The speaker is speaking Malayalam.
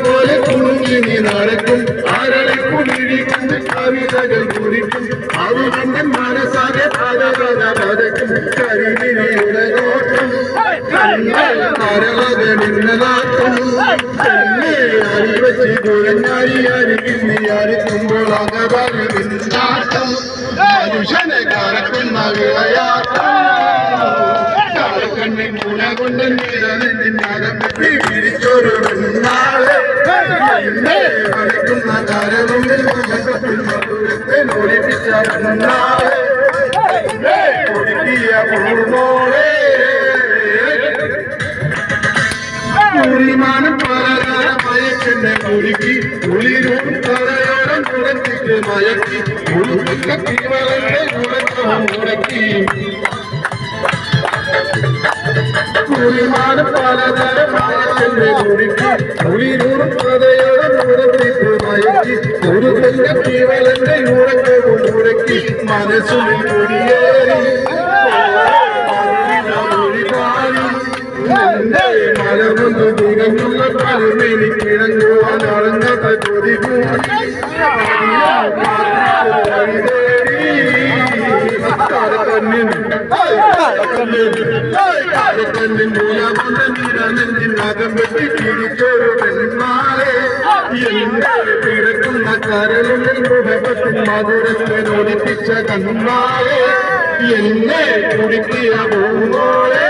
പോലെ കുഞ്ഞിനി നടക്കും അരളിക്കുമിഴിക്കും കവിതകൾ കുറിക്കും അവന്റെ മനസ്സാകെ പതക്കും കരിമിഴിയുടെ നോട്ടം കരളകളിന്നലാട്ടം അറിവച്ച് കുഴഞ്ഞാരി അരിക്കുമ്പോൾ അകവരിന്നാട്ടം മനുഷ്യനെ കറക്കുന്ന വിളയാട്ടം കണ്ണിൻ മുന കൊണ്ട് നിരനിന്നകം പിടിച്ചൊരു നാളെ കളിക്കുന്ന കരവും ഒളിപ്പിച്ച നാളെ ഒടുക്കിയ പൂർമോളെ കുളിമാനം പലകാല മയക്കെന്നെ കുലുക്കി കുളിരും തലയോരം കുടത്തിട്ട് മയക്കി കുളുക്കിന്റെ തീവളന്റെ കുടക്കവും മുടക്കി കുളിമാനം പലകാല മയക്കെന്നെ കുലുക്കി കുളിരും തലയോരം കുടത്തിട്ട് മയക്കി കുളുക്കിന്റെ തീവളന്റെ കുടക്കവും മുടക്കി മനസ്സുള്ളിൽ കുടിയേറി മലമൊന്നു തികഞ്ഞുള്ള പലമേനി കിടങ്ങുവാൻ അളഞ്ഞത കൊതിക്കും കരക്കണ്ണിൻ മൂലമൊന്ന നിരനെഞ്ചിനകം വെട്ടി പിടിച്ചൊരു പെൺമാളെ എന്റെ കിടക്കുന്ന കരളിൽ മുഖത്തിൽ മധുരത്തെ ഒളിപ്പിച്ച കണ്ണാളെ എന്നെ കുടിക്കിയ പൂമോളെ